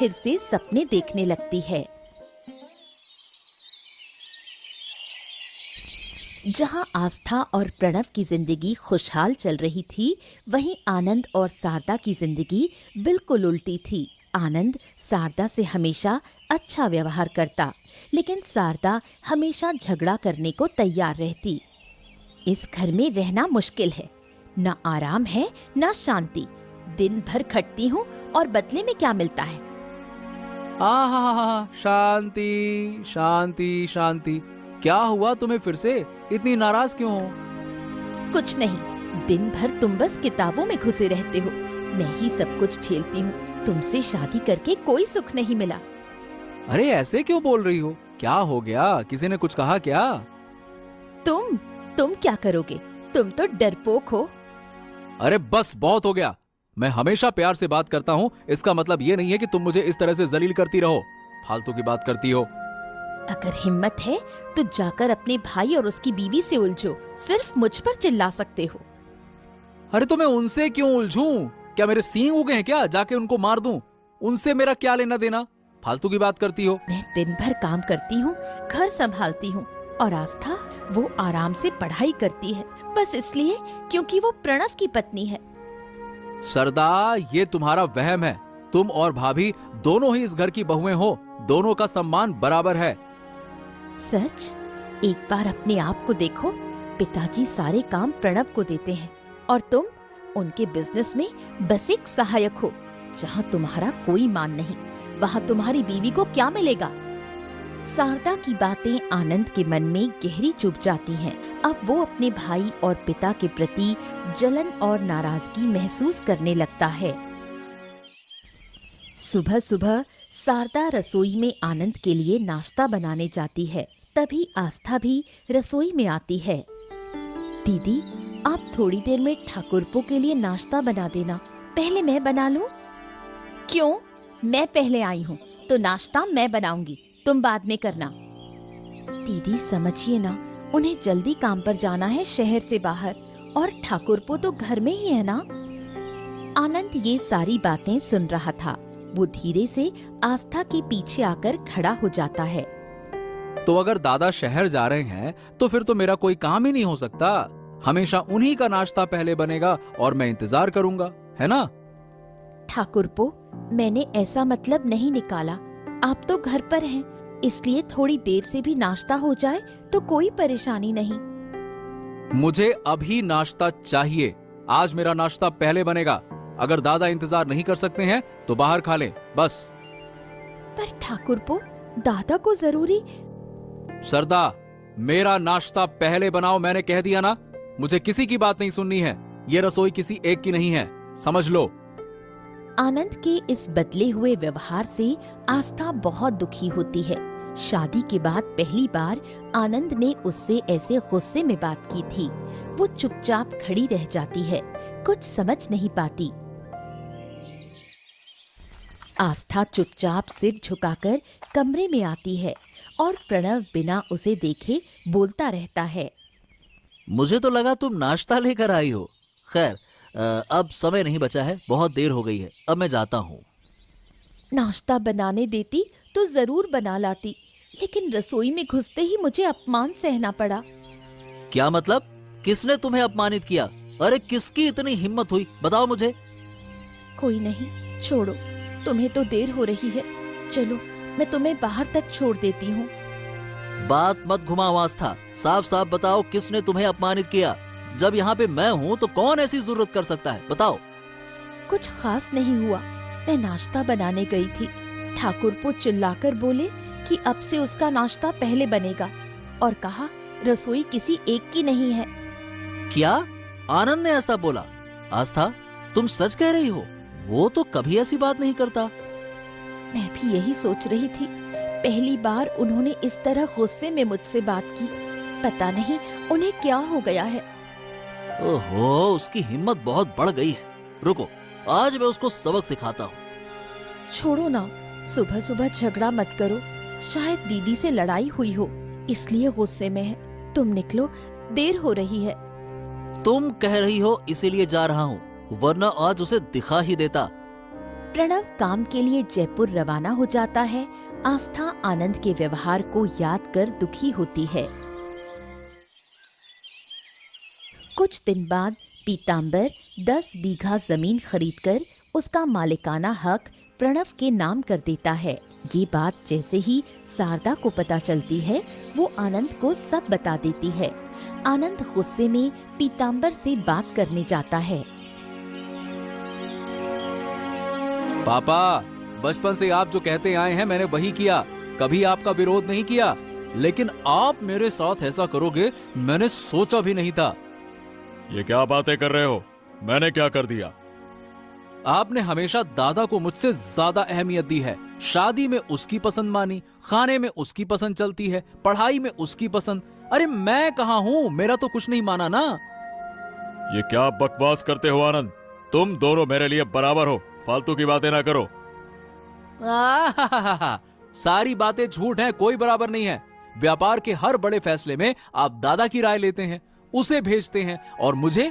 फिर से सपने देखने लगती है। जहां आस्था और प्रणव की जिंदगी खुशहाल चल रही थी, वहीं आनंद और शारदा की जिंदगी बिल्कुल उल्टी थी। आनंद शारदा से हमेशा अच्छा व्यवहार करता, लेकिन शारदा हमेशा झगड़ा करने को तैयार रहती। इस घर में रहना मुश्किल है, न आराम है न शांति। दिन भर खटती हूँ और बदले में क्या मिलता है? शांति शांति शांति। क्या हुआ तुम्हें? फिर से इतनी नाराज क्यों हो? कुछ नहीं, दिन भर तुम बस किताबों में घुसे रहते हो। मैं ही सब कुछ झेलती हूँ। तुमसे शादी करके कोई सुख नहीं मिला। अरे ऐसे क्यों बोल रही हो? क्या हो गया? किसी ने कुछ कहा क्या? तुम क्या करोगे? तुम तो डरपोक हो। अरे बस बहुत हो गया। मैं हमेशा प्यार से बात करता हूँ, इसका मतलब ये नहीं है कि तुम मुझे इस तरह से जलील करती रहो। फालतू की बात करती हो। अगर हिम्मत है तो जाकर अपने भाई और उसकी बीवी से उलझो। सिर्फ मुझ पर चिल्ला सकते हो। अरे तो मैं उनसे क्यों उलझूं? क्या मेरे सींग उगे हैं क्या? जाके उनको मार दूं? उनसे मेरा क्या लेना देना? फालतू की बात करती हो। मैं दिन भर काम करती हूँ, घर संभालती हूँ, और आस्था वो आराम से पढ़ाई करती है, बस इसलिए क्योंकि वो प्रणव की पत्नी है। सरदा, ये तुम्हारा वहम है। तुम और भाभी दोनों ही इस घर की बहुएं हो। दोनों का सम्मान बराबर है। सच? एक बार अपने आप को देखो। पिताजी सारे काम प्रणव को देते हैं और तुम उनके बिजनेस में बस एक सहायक हो। जहाँ तुम्हारा कोई मान नहीं, वहाँ तुम्हारी बीवी को क्या मिलेगा? शारदा की बातें आनंद के मन में गहरी चुभ जाती हैं। अब वो अपने भाई और पिता के प्रति जलन और नाराजगी महसूस करने लगता है। सुबह सुबह शारदा रसोई में आनंद के लिए नाश्ता बनाने जाती है। तभी आस्था भी रसोई में आती है। दीदी, आप थोड़ी देर में ठाकुरपो के लिए नाश्ता बना देना। पहले मैं बना लूं? क्यों? मैं पहले आई हूँ तो नाश्ता मैं बनाऊंगी, तुम बाद में करना। दीदी समझिए ना, उन्हें जल्दी काम पर जाना है शहर से बाहर, और ठाकुरपो तो घर में ही है ना। आनंद ये सारी बातें सुन रहा था। वो धीरे से आस्था के पीछे आकर खड़ा हो जाता है। तो अगर दादा शहर जा रहे हैं तो फिर तो मेरा कोई काम ही नहीं हो सकता। हमेशा उन्हीं का नाश्ता पहले बनेगा और मैं इंतजार करूंगा, है ना? ठाकुरपो, मैंने ऐसा मतलब नहीं निकाला। आप तो घर पर हैं, इसलिए थोड़ी देर से भी नाश्ता हो जाए तो कोई परेशानी नहीं। मुझे अभी नाश्ता चाहिए। आज मेरा नाश्ता पहले बनेगा। अगर दादा इंतजार नहीं कर सकते हैं तो बाहर खा लें, बस। पर ठाकुरपो, दादा को जरूरी। सरदा, मेरा नाश्ता पहले बनाओ, मैंने कह दिया ना। मुझे किसी की बात नहीं सुननी है। ये रसोई किसी एक की नहीं है, समझ लो। आनंद के इस बदले हुए व्यवहार से आस्था बहुत दुखी होती है। शादी के बाद पहली बार आनंद ने उससे ऐसे गुस्से में बात की थी। वो चुपचाप खड़ी रह जाती है, कुछ समझ नहीं पाती। आस्था चुपचाप सिर झुकाकर कमरे में आती है और प्रणव बिना उसे देखे बोलता रहता है। मुझे तो लगा तुम नाश्ता लेकर आई हो। खैर, अब समय नहीं बचा है, बहुत देर हो गई है। अब मैं जाता हूँ। नाश्ता बनाने देती तो जरूर बना लाती, लेकिन रसोई में घुसते ही मुझे अपमान सहना पड़ा। क्या मतलब? किसने तुम्हें अपमानित किया? अरे किसकी इतनी हिम्मत हुई, बताओ मुझे। कोई नहीं, छोड़ो, तुम्हें तो देर हो रही है। चलो, मैं तुम्हें बाहर तक छोड़ देती हूँ। बात मत घुमाओ आस्था, साफ साफ बताओ किसने तुम्हें अपमानित किया। जब यहाँ पे मैं हूँ तो कौन ऐसी जरूरत कर सकता है, बताओ। कुछ खास नहीं हुआ। मैं नाश्ता बनाने गई थी। ठाकुरपो चिल्लाकर बोले कि अब से उसका नाश्ता पहले बनेगा, और कहा रसोई किसी एक की नहीं है। क्या? आनंद ने ऐसा बोला? आस्था, तुम सच कह रही हो? वो तो कभी ऐसी बात नहीं करता। मैं भी यही सोच रही थी। पहली बार उन्होंने इस तरह गुस्से में मुझसे बात की। पता नहीं उन्हें क्या हो गया है। ओहो, उसकी हिम्मत बहुत बढ़ गई है। रुको, आज मैं उसको सबक सिखाता हूँ। छोड़ो ना, सुबह सुबह झगड़ा मत करो। शायद दीदी से लड़ाई हुई हो, इसलिए गुस्से में है। तुम निकलो, देर हो रही है। तुम कह रही हो इसीलिए जा रहा हूँ, वरना आज उसे दिखा ही देता। प्रणव काम के लिए जयपुर रवाना हो जाता है। आस्था आनंद के व्यवहार को याद कर दुखी होती है। कुछ दिन बाद पीताम्बर 10 बीघा जमीन खरीदकर उसका मालिकाना हक प्रणव के नाम कर देता है। ये बात जैसे ही शारदा को पता चलती है, वो आनंद को सब बता देती है। आनंद गुस्से में पीताम्बर से बात करने जाता है। पापा, बचपन से आप जो कहते आए हैं मैंने वही किया, कभी आपका विरोध नहीं किया, लेकिन आप मेरे साथ ऐसा करोगे मैंने सोचा भी नहीं था। ये क्या बातें कर रहे हो? मैंने क्या कर दिया? आपने हमेशा दादा को मुझसे ज्यादा अहमियत दी है। शादी में उसकी पसंद मानी, खाने में उसकी पसंद चलती है, पढ़ाई में उसकी पसंद। अरे मैं कहाँ हूँ, मेरा तो कुछ नहीं माना ना। ये क्या बकवास करते हो आनंद? तुम दोनों मेरे लिए बराबर हो, फालतू की बातें ना करो। सारी बातें झूठ हैं, कोई बराबर नहीं है। व्यापार के हर बड़े फैसले में आप दादा की राय लेते हैं, उसे भेजते हैं, और मुझे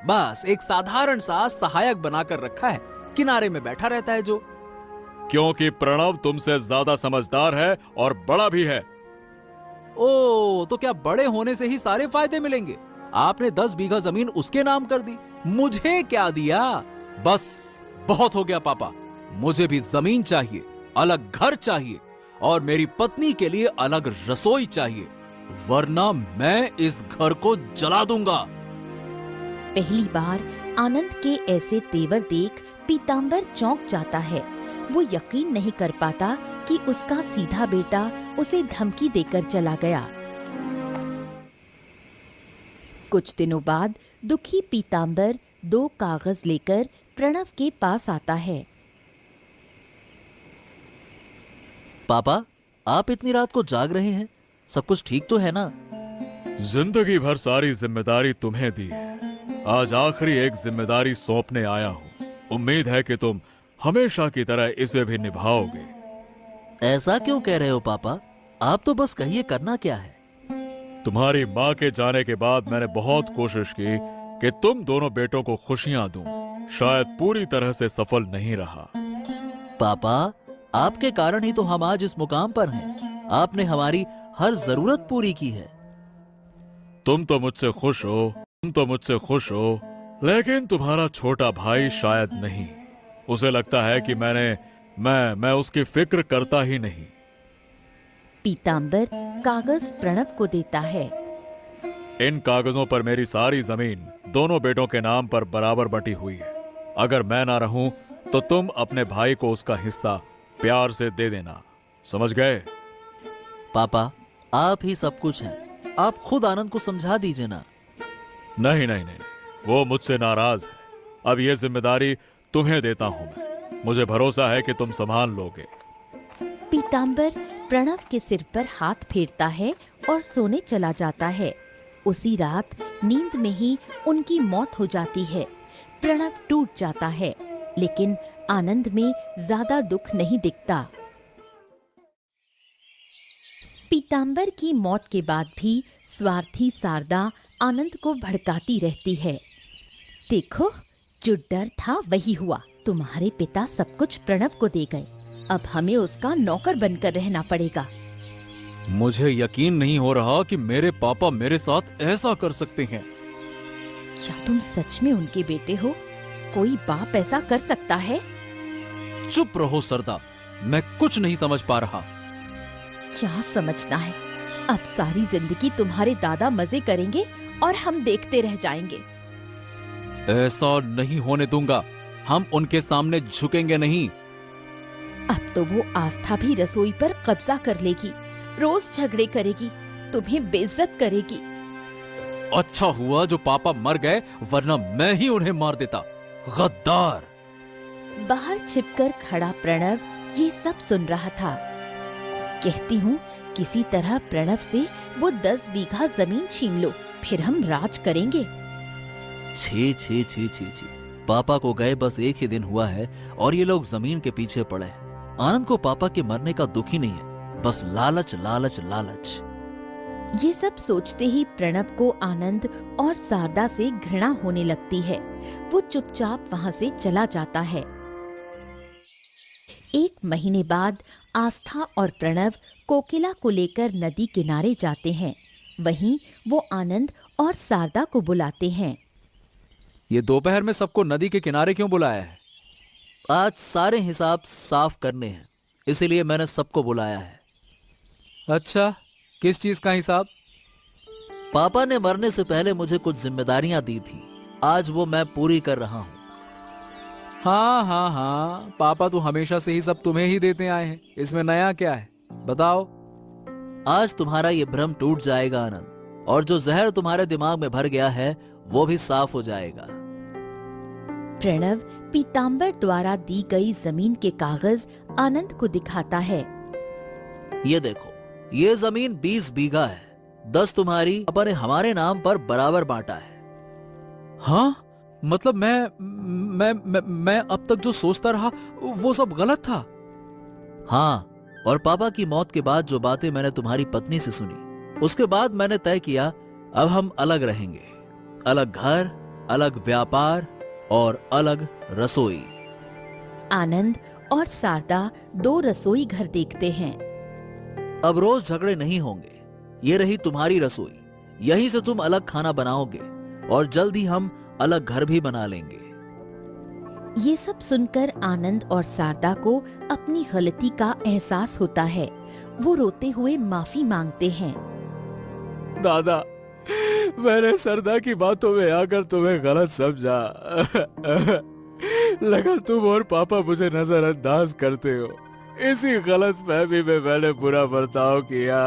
बस एक साधारण सा सहायक बनाकर रखा है, किनारे में बैठा रहता है जो। क्योंकि प्रणव तुमसे ज्यादा समझदार है और बड़ा भी है। ओ, तो क्या बड़े होने से ही सारे फायदे मिलेंगे? आपने 10 बीघा जमीन उसके नाम कर दी, मुझे क्या दिया? बस बहुत हो गया पापा, मुझे भी जमीन चाहिए, अलग घर चाहिए, और मेरी पत्नी के लिए अलग रसोई चाहिए, वरना मैं इस घर को जला दूंगा। पहली बार आनंद के ऐसे तेवर देख पीताम्बर चौंक जाता है। वो यकीन नहीं कर पाता कि उसका सीधा बेटा उसे धमकी देकर चला गया। कुछ दिनों बाद दुखी पीताम्बर 2 कागज लेकर प्रणव के पास आता है। पापा, आप इतनी रात को जाग रहे हैं, सब कुछ ठीक तो है ना? जिंदगी भर सारी जिम्मेदारी तुम्हें दी है, आज आखिरी एक जिम्मेदारी सौंपने आया हूँ। उम्मीद है कि तुम हमेशा की तरह इसे भी निभाओगे। ऐसा क्यों कह रहे हो पापा? आप तो बस कहिए, करना क्या है? तुम्हारी माँ के जाने के बाद मैंने बहुत कोशिश की कि तुम दोनों बेटों को खुशियां दूं, शायद पूरी तरह से सफल नहीं रहा। पापा, आपके कारण ही तो हम आज इस मुकाम पर हैं। आपने हमारी हर जरूरत पूरी की है। तुम तो मुझसे खुश हो, लेकिन तुम्हारा छोटा भाई शायद नहीं। उसे लगता है कि मैं उसकी फिक्र करता ही नहीं। पीताम्बर कागज प्रणव को देता है। इन कागजों पर मेरी सारी जमीन दोनों बेटों के नाम पर बराबर बटी हुई है। अगर मैं ना रहूं तो तुम अपने भाई को उसका हिस्सा प्यार से दे देना, समझ गए? पापा, आप ही सब कुछ हैं, आप खुद आनंद को समझा दीजिए ना। नहीं, वो मुझसे नाराज है। अब यह जिम्मेदारी तुम्हें देता हूं मैं। मुझे भरोसा है कि तुम संभाल लोगे। पीताम्बर प्रणव के सिर पर हाथ फेरता है और सोने चला जाता है। उसी रात नींद में ही उनकी मौत हो जाती है। प्रणव टूट जाता है, लेकिन आनंद में ज्यादा दुख नहीं दिखता। पीताम्बर की मौत के बाद भी स्वार्थी शारदा आनंद को भड़काती रहती है। देखो, जो डर था वही हुआ। तुम्हारे पिता सब कुछ प्रणव को दे गए, अब हमें उसका नौकर बनकर रहना पड़ेगा। मुझे यकीन नहीं हो रहा कि मेरे पापा मेरे साथ ऐसा कर सकते हैं। क्या तुम सच में उनके बेटे हो? कोई बाप ऐसा कर सकता है? चुप रहो सरदा, मैं कुछ नहीं समझ पा रहा। क्या समझना है? अब सारी जिंदगी तुम्हारे दादा मजे करेंगे और हम देखते रह जाएंगे। ऐसा नहीं होने दूंगा, हम उनके सामने झुकेंगे नहीं। अब तो वो आस्था भी रसोई पर कब्जा कर लेगी, रोज झगड़े करेगी, तुम्हें बेइज्जत करेगी। अच्छा हुआ जो पापा मर गए, वरना मैं ही उन्हें मार देता। गद्दार! बाहर छिपकर खड़ा प्रणव ये सब सुन रहा था। कहती हूँ, किसी तरह प्रणव से वो 10 बीघा जमीन छीन लो, फिर हम राज करेंगे। छी। पापा को गए बस एक ही दिन हुआ है और ये लोग जमीन के पीछे पड़े हैं। आनंद को पापा के मरने का दुख ही नहीं है, बस लालच। ये सब सोचते ही प्रणव को आनंद और शारदा से घृणा होने लगती है। वो चुपचाप वहाँ से चला जाता है। महीने बाद आस्था और प्रणव कोकिला को लेकर नदी किनारे जाते हैं। वहीं वो आनंद और शारदा को बुलाते हैं। ये दोपहर में सबको नदी के किनारे क्यों बुलाया है? आज सारे हिसाब साफ करने हैं, इसीलिए मैंने सबको बुलाया है। अच्छा, किस चीज का हिसाब? पापा ने मरने से पहले मुझे कुछ जिम्मेदारियां दी थी, आज वो मैं पूरी कर रहा हूं। हाँ हाँ हाँ, पापा तो हमेशा से ही सब तुम्हें ही देते आए हैं, इसमें नया क्या है, बताओ। आज तुम्हारा ये भ्रम टूट जाएगा आनंद, और जो जहर तुम्हारे दिमाग में भर गया है वो भी साफ हो जाएगा। प्रणव पीतांबर द्वारा दी गई जमीन के कागज आनंद को दिखाता है। ये देखो, ये जमीन 20 बीघा है, 10 तुम्हारी, पापा ने हमारे नाम पर बराबर बांटा है। हाँ, मतलब मैं अब तक जो सोचता रहा वो सब गलत था। हाँ, और पापा की मौत के बाद जो बातें मैंने तुम्हारी पत्नी से सुनी, उसके बाद मैंने तय किया अब हम अलग रहेंगे। अलग घर, अलग व्यापार और अलग रसोई। आनंद और शारदा 2 रसोई घर देखते हैं। अब रोज झगड़े नहीं होंगे। ये रही तुम्हारी रसोई, यहीं से तुम अलग खाना बनाओगे, और जल्द ही हम अलग घर भी बना लेंगे। ये सब सुनकर आनंद और शारदा को अपनी गलती का एहसास होता है। वो रोते हुए माफी मांगते हैं। दादा, मैंने सरदा की बातों में आकर तुम्हें गलत समझा। लगा तुम और पापा मुझे नजरअंदाज करते हो, इसी गलत फहमी में मैंने बुरा बर्ताव किया।